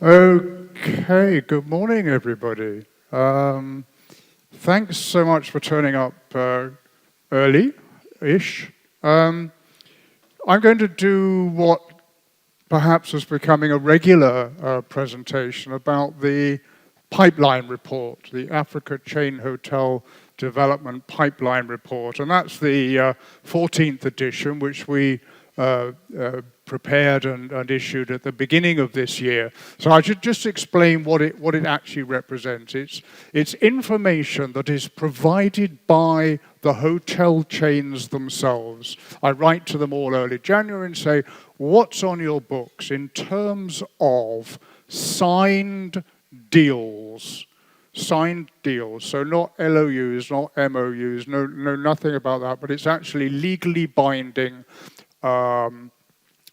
Okay, good morning, everybody. Thanks so much for turning up early-ish. I'm going to do what perhaps is becoming a regular presentation about the pipeline report, the Africa Chain Hotel Development Pipeline Report. And that's the 14th edition, which we prepared and issued at the beginning of this year. So I should just explain what it actually represents. It's information that is provided by the hotel chains themselves. I write to them all early January and say, what's on your books in terms of signed deals? Signed deals, so not LOUs, not MOUs, no nothing about that, but it's actually legally binding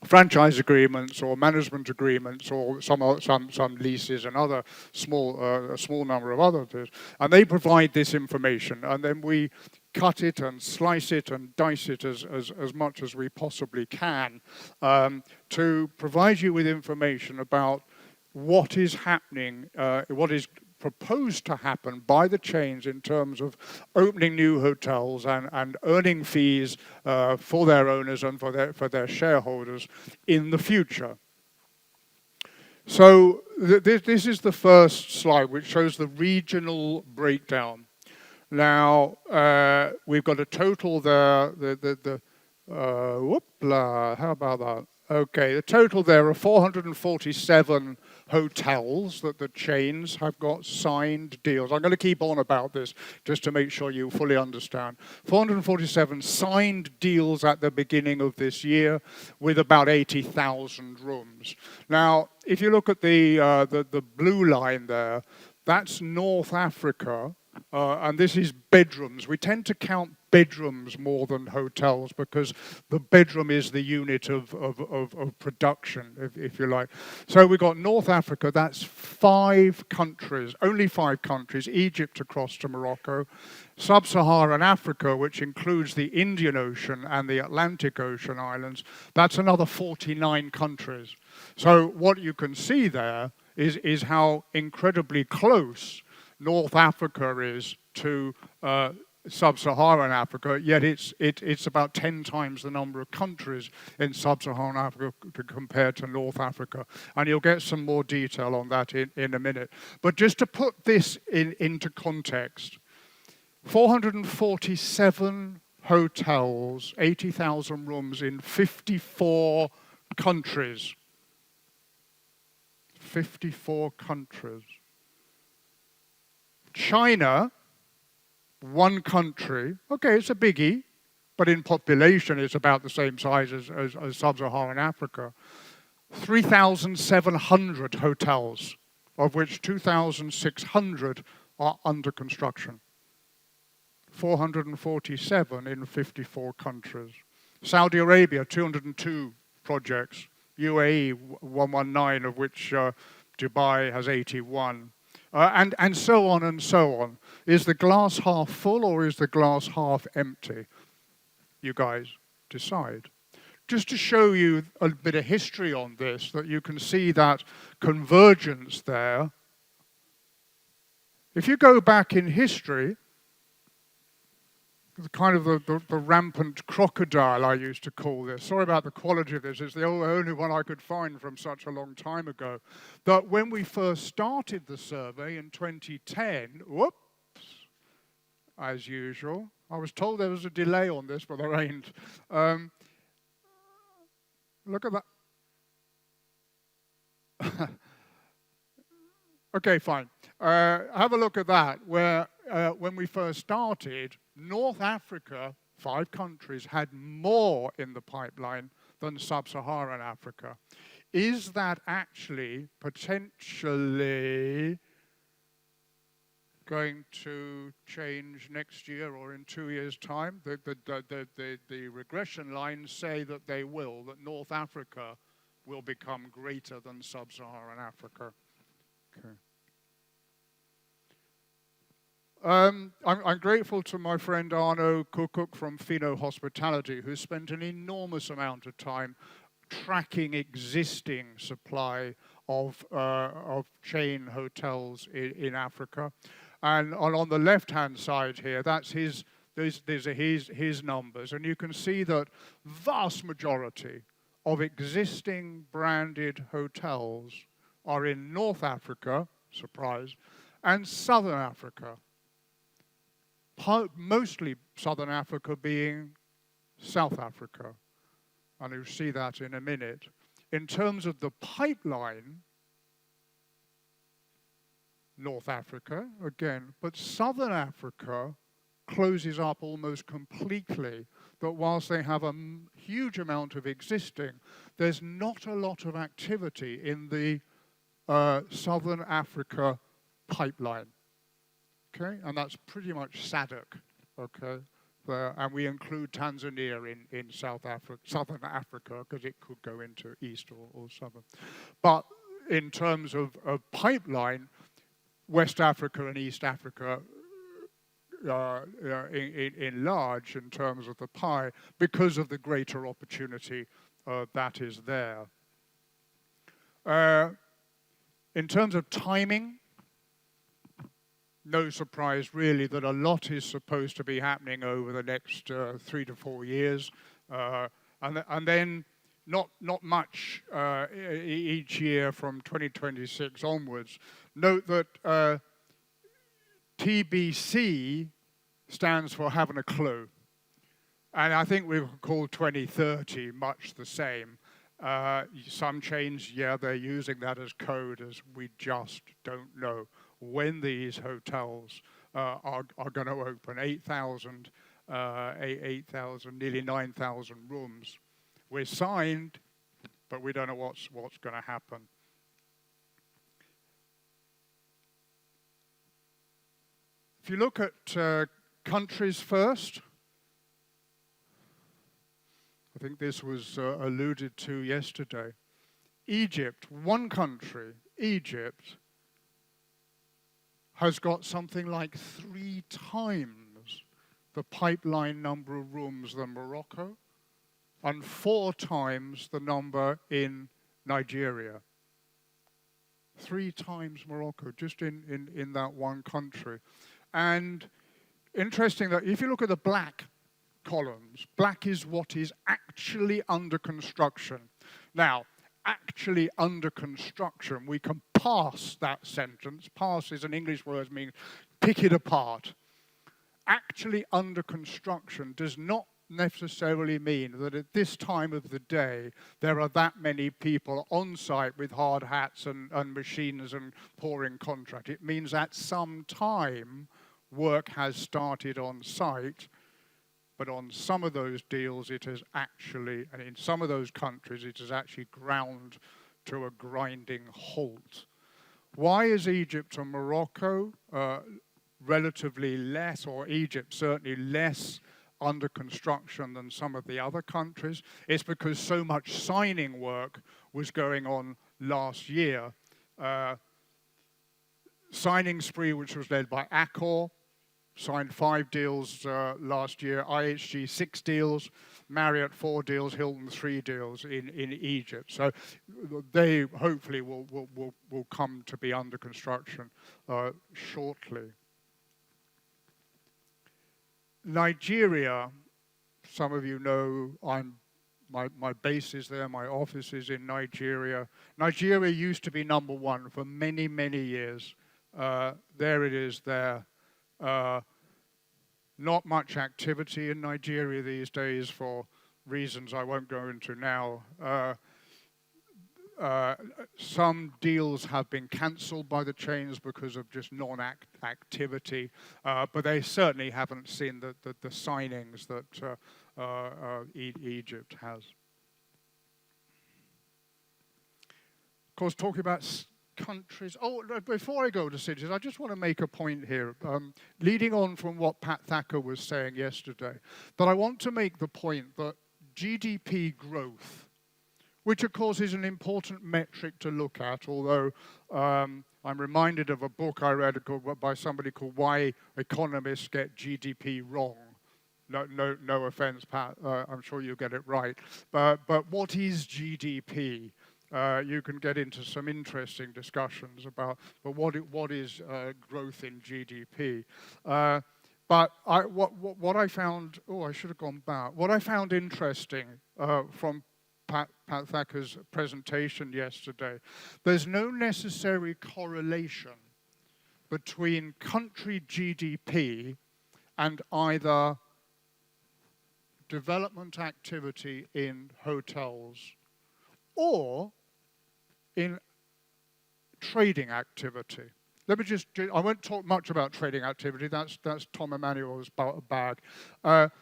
franchise agreements or management agreements or some leases and other a small number of others, and they provide this information, and then we cut it and slice it and dice it as much as we possibly can to provide you with information about what is happening, what is proposed to happen by the chains in terms of opening new hotels and earning fees for their owners and for their shareholders in the future. So this is the first slide, which shows the regional breakdown. Now we've got a total there. How about that? Okay, the total there are 447 hotels that the chains have got signed deals. I'm going to keep on about this just to make sure you fully understand. 447 signed deals at the beginning of this year with about 80,000 rooms. Now, if you look at the blue line there, that's North Africa. And this is bedrooms. We tend to count bedrooms more than hotels because the bedroom is the unit of production, if you like. So we've got North Africa, that's 5 countries, only 5 countries, Egypt across to Morocco. Sub-Saharan Africa, which includes the Indian Ocean and the Atlantic Ocean islands, that's another 49 countries. So what you can see there is how incredibly close North Africa is to Sub-Saharan Africa, yet it's about 10 times the number of countries in Sub-Saharan Africa compared to North Africa. And you'll get some more detail on that in a minute. But just to put this into context, 447 hotels, 80,000 rooms in 54 countries. 54 countries. China, 1 country, okay, it's a biggie, but in population it's about the same size as Sub-Saharan Africa. 3,700 hotels, of which 2,600 are under construction. 447 in 54 countries. Saudi Arabia, 202 projects. UAE, 119, of which Dubai has 81. And so on and so on. Is the glass half full or is the glass half empty? You guys decide. Just to show you a bit of history on this, that you can see that convergence there. If you go back in history, kind of the rampant crocodile, I used to call this. Sorry about the quality of this. It's the only one I could find from such a long time ago. That when we first started the survey in 2010, whoops, as usual. I was told there was a delay on this, but there ain't. Look at that. Okay, fine. Have a look at that, where when we first started, North Africa, 5 countries, had more in the pipeline than Sub-Saharan Africa. Is that actually potentially going to change next year or in 2 years' time? The regression lines say that they will, that North Africa will become greater than Sub-Saharan Africa. Okay. I'm grateful to my friend Arno Kukuk from Fino Hospitality, who spent an enormous amount of time tracking existing supply of chain hotels in Africa. And on the left-hand side here, that's these are his numbers. And you can see that vast majority of existing branded hotels are in North Africa, surprise, and Southern Africa. Mostly Southern Africa being South Africa. And you'll see that in a minute. In terms of the pipeline, North Africa, again, but Southern Africa closes up almost completely, that whilst they have a huge amount of existing, there's not a lot of activity in the Southern Africa pipeline, okay? And that's pretty much SADC, okay? And we include Tanzania in Southern Africa, because it could go into East or Southern. But in terms of pipeline, West Africa and East Africa enlarge in terms of the pie because of the greater opportunity that is there. In terms of timing, no surprise really that a lot is supposed to be happening over the next 3 to 4 years, and then not much each year from 2026 onwards. Note that TBC stands for haven't a clue. And I think we could call 2030 much the same. Some chains, yeah, they're using that as code, as we just don't know when these hotels are going to open. 8,000, nearly 9,000 rooms. We're signed, but we don't know what's going to happen. If you look at countries first, I think this was alluded to yesterday. Egypt, one country, Egypt, has got something like 3 times the pipeline number of rooms than Morocco, and 4 times the number in Nigeria. 3 times Morocco, just in that one country. And interesting that if you look at the black columns, black is what is actually under construction. Now, actually under construction, we can parse that sentence. Parse is an English word meaning pick it apart. Actually under construction does not necessarily mean that at this time of the day there are that many people on site with hard hats and machines and pouring contract. It means at some time work has started on site, but on some of those deals it has actually, and in some of those countries it has actually ground to a grinding halt. Why is Egypt and Morocco relatively less, or Egypt certainly less under construction than some of the other countries? It's because so much signing work was going on last year. Signing spree, which was led by Accor, signed 5 deals last year, IHG 6 deals, Marriott 4 deals, Hilton 3 deals in Egypt. So they hopefully will come to be under construction shortly. Nigeria, some of you know my base is there, my office is in Nigeria. Nigeria used to be number 1 for many, many years. There it is there. Not much activity in Nigeria these days for reasons I won't go into now. Some deals have been cancelled by the chains because of just non-activity, but they certainly haven't seen the signings that Egypt has. Of course, talking about countries. Oh, before I go to cities, I just want to make a point here, leading on from what Pat Thacker was saying yesterday, that I want to make the point that GDP growth, which of course is an important metric to look at, although I'm reminded of a book I read by somebody called Why Economists Get GDP Wrong. No offense, Pat, I'm sure you'll get it right. But what is GDP? you can get into some interesting discussions about what is growth in GDP. But what I found, oh, I should have gone back. What I found interesting from Pat Thacker's presentation yesterday, there's no necessary correlation between country GDP and either development activity in hotels or in trading activity. Let me just, I won't talk much about trading activity, that's Tom Emmanuel's bag. But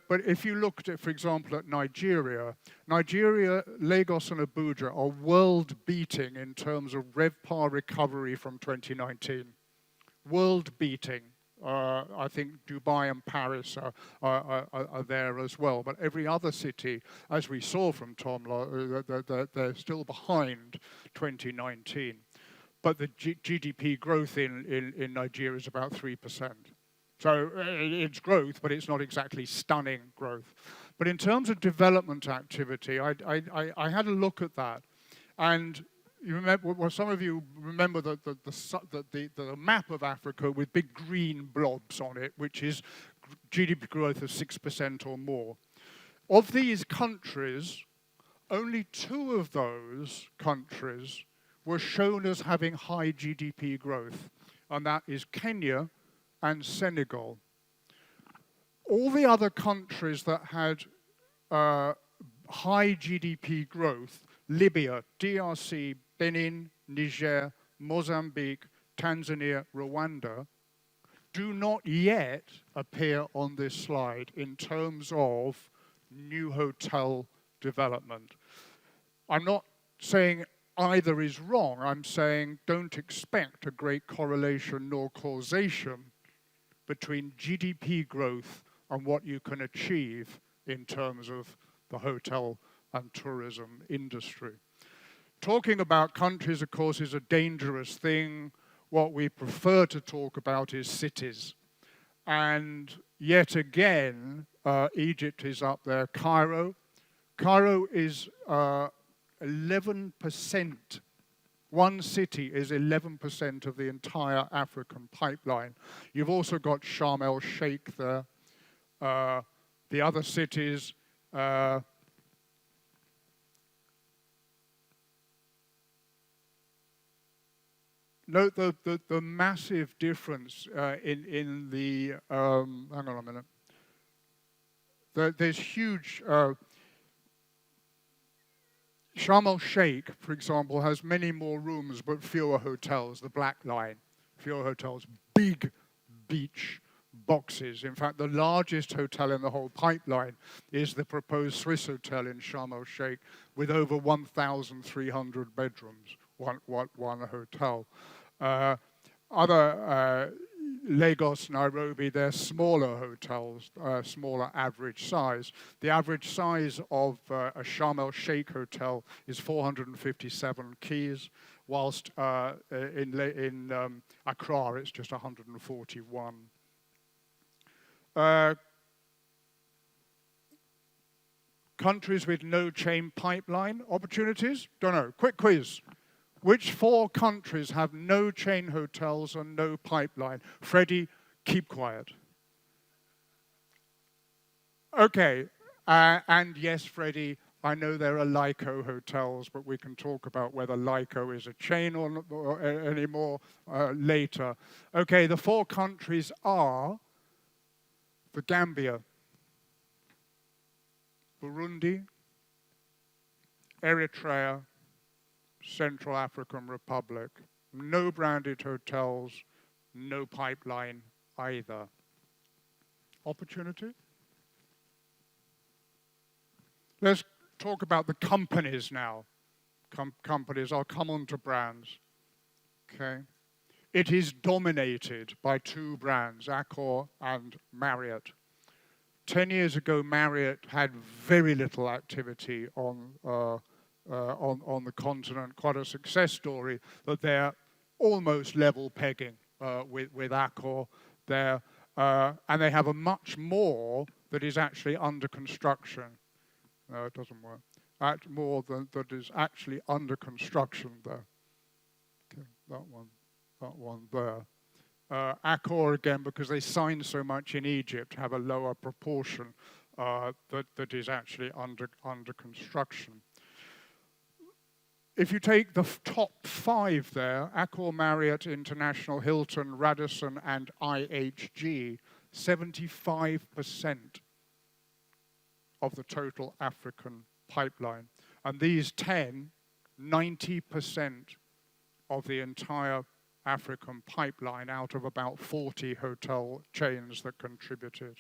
if you looked at, for example, at Nigeria, Lagos and Abuja are world beating in terms of RevPAR recovery from 2019. World beating. I think Dubai and Paris are there as well. But every other city, as we saw from Tom, they're still behind 2019. But the GDP growth in Nigeria is about 3%. So it's growth, but it's not exactly stunning growth. But in terms of development activity, I had a look at that. And you remember, well, some of you remember the map of Africa with big green blobs on it, which is GDP growth of 6% or more. Of these countries, only 2 of those countries were shown as having high GDP growth, and that is Kenya and Senegal. All the other countries that had high GDP growth, Libya, DRC, Benin, Niger, Mozambique, Tanzania, Rwanda, do not yet appear on this slide in terms of new hotel development. I'm not saying either is wrong. I'm saying don't expect a great correlation nor causation between GDP growth and what you can achieve in terms of the hotel and tourism industry. Talking about countries, of course, is a dangerous thing. What we prefer to talk about is cities. And yet again, Egypt is up there. Cairo is 11%. One city is 11% of the entire African pipeline. You've also got Sharm el-Sheikh there. The other cities, note the massive difference in the, hang on a minute. There's huge, Sharm el-Sheikh, for example, has many more rooms but fewer hotels, the black line. Fewer hotels, big beach boxes. In fact, the largest hotel in the whole pipeline is the proposed Swiss hotel in Sharm el-Sheikh with over 1,300 bedrooms, one hotel. Other Lagos, Nairobi, they're smaller hotels, smaller average size. The average size of a Sharm el-Sheikh hotel is 457 keys, whilst in Accra it's just 141. Countries with no chain pipeline opportunities? Don't know. Quick quiz. Which 4 countries have no chain hotels and no pipeline? Freddie, keep quiet. Okay, and yes, Freddie, I know there are Lyco hotels, but we can talk about whether Lyco is a chain or anymore later. Okay, the 4 countries are the Gambia, Burundi, Eritrea, Central African Republic. No branded hotels, no pipeline either. Opportunity? Let's talk about the companies now. Companies, I'll come on to brands. Okay. It is dominated by 2 brands, Accor and Marriott. 10 years ago, Marriott had very little activity on the continent, quite a success story, but they're almost level pegging with Accor there. And they have a much more that is actually under construction. No, it doesn't work. That's more than that is actually under construction there. Okay, that one there. Accor, again, because they signed so much in Egypt, have a lower proportion that is actually under construction. If you take the top 5 there, Accor, Marriott, International, Hilton, Radisson, and IHG, 75% of the total African pipeline. And these 10, 90% of the entire African pipeline out of about 40 hotel chains that contributed.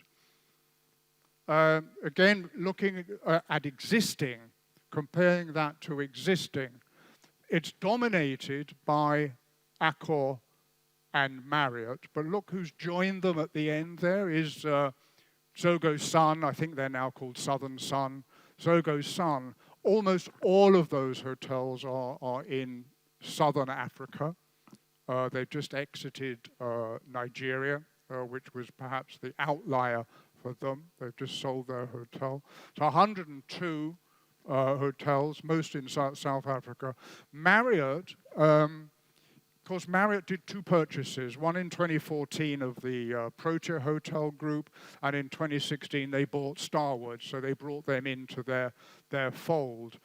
Again, looking at existing, comparing that to existing, it's dominated by Accor and Marriott, but look who's joined them at the end there is Zogo Sun. I think they're now called Southern Sun. Zogo Sun. Almost all of those hotels are in Southern Africa. They've just exited Nigeria, which was perhaps the outlier for them. They've just sold their hotel. So 102 hotels, most in South Africa. Marriott, of course, Marriott did 2 purchases, one in 2014 of the Protea Hotel Group, and in 2016 they bought Starwood, so they brought them into their fold.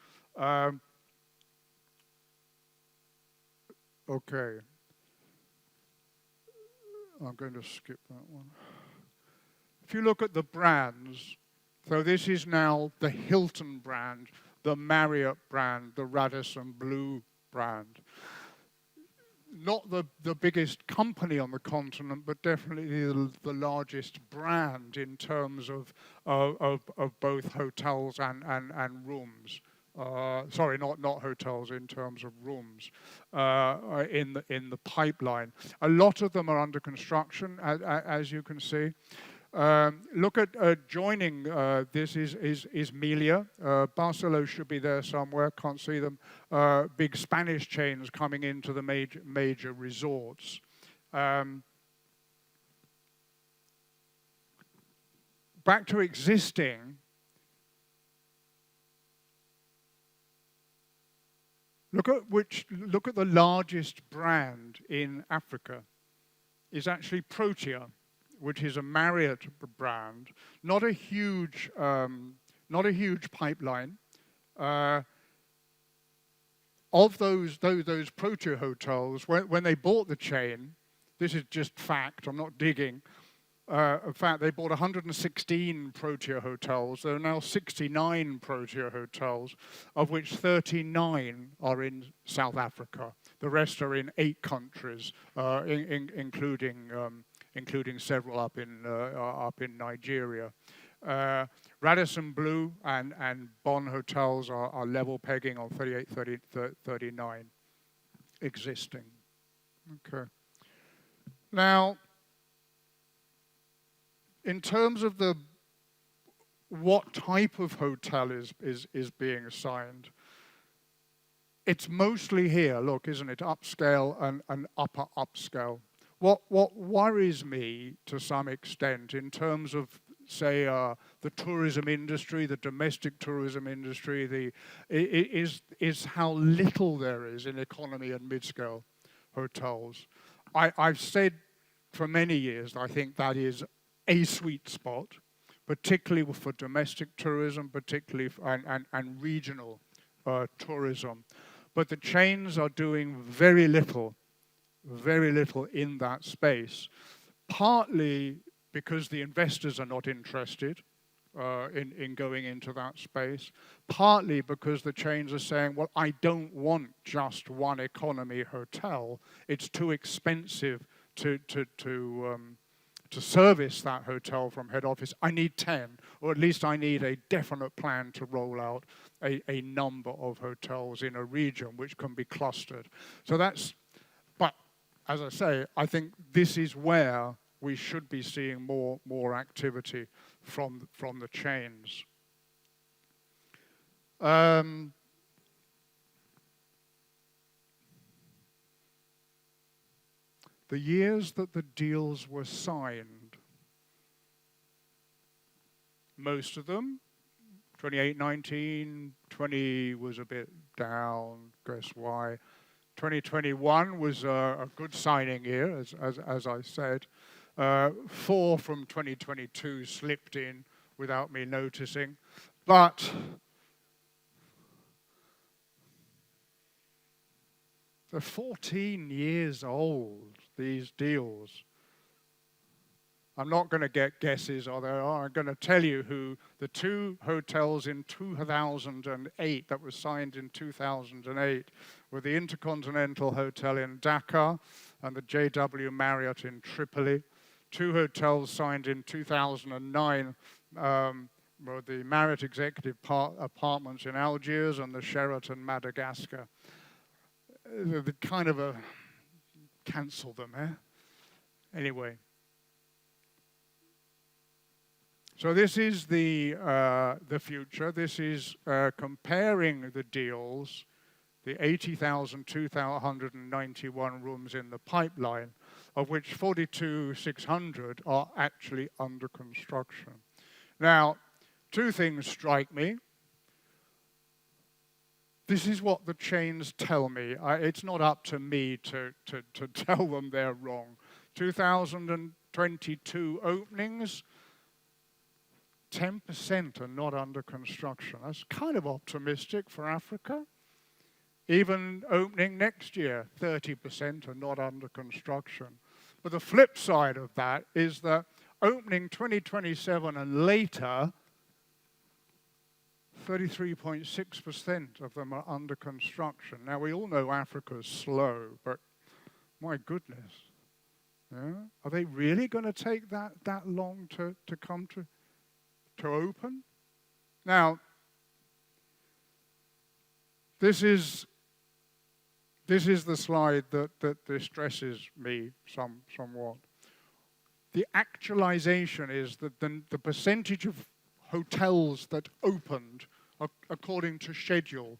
Okay. I'm going to skip that one. If you look at the brands, so this is now the Hilton brand, the Marriott brand, the Radisson Blu brand. Not the biggest company on the continent, but definitely the largest brand in terms of both hotels and rooms. Sorry, not hotels, in terms of rooms in the pipeline. A lot of them are under construction, as you can see. Look at joining. This is Melia. Barcelona should be there somewhere. Can't see them. Big Spanish chains coming into the major resorts. Back to existing. Look at the largest brand in Africa is actually Protea, which is a Marriott brand, not a huge pipeline. Of those Protea hotels, when they bought the chain, this is just fact, I'm not digging. In fact, they bought 116 Protea hotels. There are now 69 Protea hotels, of which 39 are in South Africa. The rest are in 8 countries, including several up in Nigeria. Radisson Blu and Bonn hotels are level pegging on 38, 39 existing. Okay. Now, in terms of what type of hotel is being assigned, it's mostly here, look, isn't it? Upscale and upper upscale. What worries me to some extent in terms of, say, the tourism industry, the domestic tourism industry, is how little there is in economy and mid-scale hotels. I've said for many years, I think that is a sweet spot, particularly for domestic tourism, particularly and regional tourism. But the chains are doing very little in that space, partly because the investors are not interested in going into that space, partly because the chains are saying, well, I don't want just one economy hotel. It's too expensive to service that hotel from head office. I need 10, or at least I need a definite plan to roll out a number of hotels in a region which can be clustered. So that's, but as I say, I think this is where we should be seeing more activity from the chains. The years that the deals were signed, most of them 19, 20 was a bit down, guess why. 2021 was a good signing year, as I said. 4 from 2022 slipped in without me noticing. But they're 14 years old, these deals. I'm not going to get guesses, although I'm going to tell you who the 2 hotels in 2008 that were signed in 2008 were the Intercontinental Hotel in Dhaka and the JW Marriott in Tripoli. 2 hotels signed in 2009 were the Marriott Executive Apartments in Algiers and the Sheraton Madagascar. The kind of cancel them, eh? Anyway. So this is the future. This is comparing the deals, the 80,291 rooms in the pipeline, of which 42,600 are actually under construction. Now, 2 things strike me. This is what the chains tell me. It's not up to me to tell them they're wrong. 2022 openings, 10% are not under construction. That's kind of optimistic for Africa. Even opening next year, 30% are not under construction. But the flip side of that is that opening 2027 and later, 33.6% of them are under construction. Now, we all know Africa's slow, but my goodness. Yeah? Are they really going to take that long to come to open? Now, this is the slide that distresses me somewhat. The actualization is that the percentage of hotels that opened according to schedule.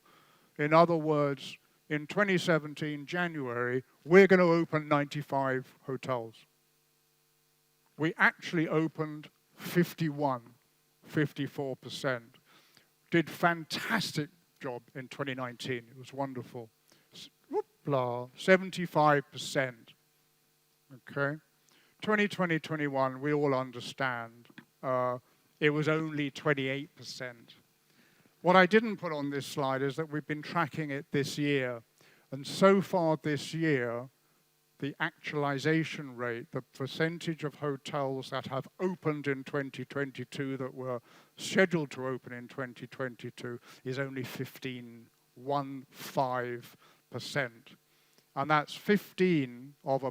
In other words, in 2017, January, we're going to open 95 hotels. We actually opened 51, 54%. Did fantastic job in 2019. It was wonderful. 75%. Okay? 2020, 21, we all understand. It was only 28%. What I didn't put on this slide is that we've been tracking it this year. And so far this year, the actualization rate, the percentage of hotels that have opened in 2022 that were scheduled to open in 2022 is only 15%. And that's 15% of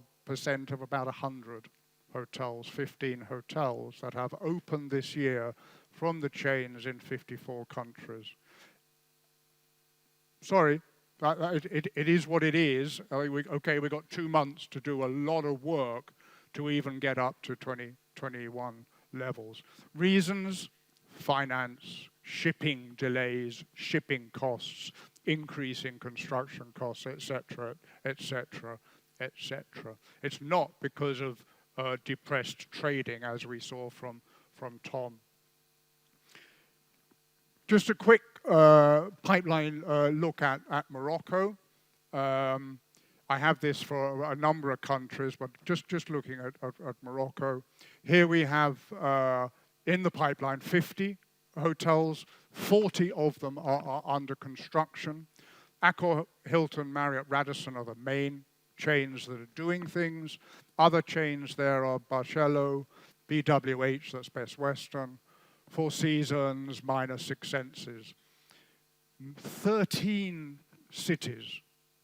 about 100 hotels, 15 hotels that have opened this year from the chains in 54 countries. Sorry, it is what it is. Okay, we've got 2 months to do a lot of work to even get up to 2021 levels. Reasons: finance, shipping delays, shipping costs, increase in construction costs, etc., etc., etc. It's not because of depressed trading, as we saw from Tom. Just a quick pipeline look at Morocco. I have this for a number of countries, but just looking at Morocco. Here we have in the pipeline 50 hotels, 40 of them are under construction. Accor, Hilton, Marriott, Radisson are the main chains that are doing things. Other chains there are Barcello, BWH, that's Best Western, Four Seasons, minus Six Senses. 13 cities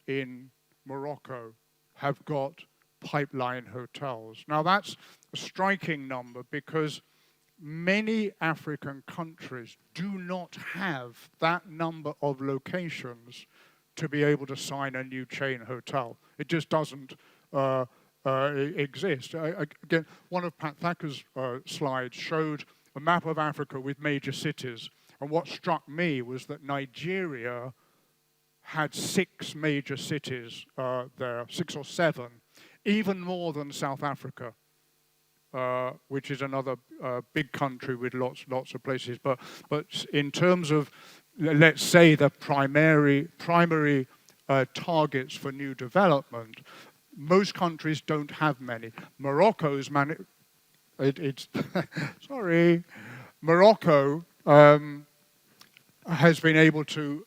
in Morocco have got pipeline hotels. Now that's a striking number because many African countries do not have that number of locations to be able to sign a new chain hotel. It just doesn't exist. Again, one of Pat Thacker's slides showed a map of Africa with major cities. And what struck me was that Nigeria had 6 major cities there, 6 or 7, even more than South Africa. which is another big country with lots of places. But in terms of, let's say, the primary targets for new development, most countries don't have many. Morocco's sorry, Morocco has been able to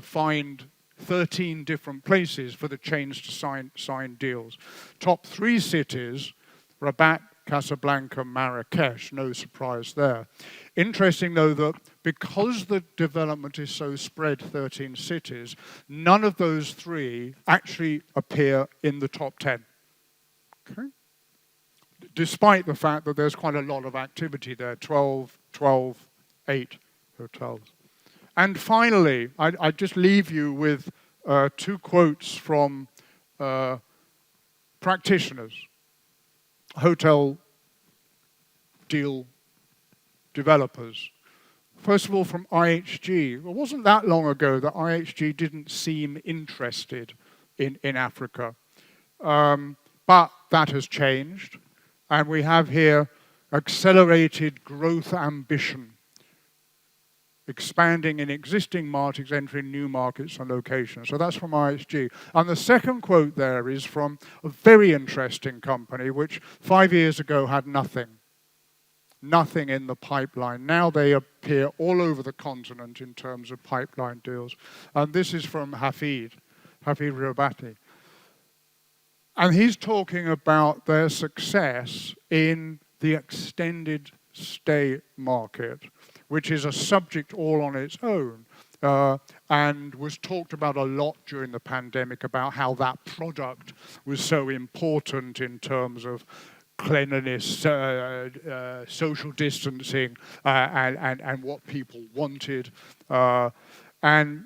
find 13 different places for the chains to sign deals. Top 3 cities, Rabat, Casablanca, Marrakesh, no surprise there. Interesting though that because the development is so spread, 13 cities, none of those 3 actually appear in the top 10. Okay? Despite the fact that there's quite a lot of activity there, 12, 8 hotels. And finally, I just leave you with 2 quotes from practitioners, hotel deal developers. First of all, from IHG. It wasn't that long ago that IHG didn't seem interested in Africa. But that has changed. And we have here accelerated growth ambition, expanding in existing markets, entering new markets and locations. So that's from IHG. And the second quote there is from a very interesting company, which 5 years ago had nothing in the pipeline. Now they appear all over the continent in terms of pipeline deals. And this is from Hafid Robati. And he's talking about their success in the extended stay market, which is a subject all on its own, and was talked about a lot during the pandemic about how that product was so important in terms of cleanliness, social distancing, and what people wanted. And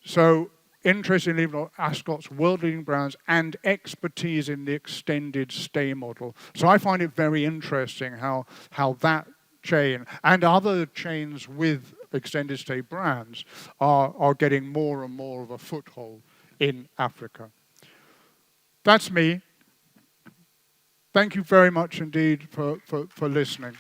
so, interestingly, Ascot's world-leading brands and expertise in the extended stay model. So I find it very interesting how that chain and other chains with extended stay brands are getting more and more of a foothold in Africa. That's me. Thank you very much indeed for listening.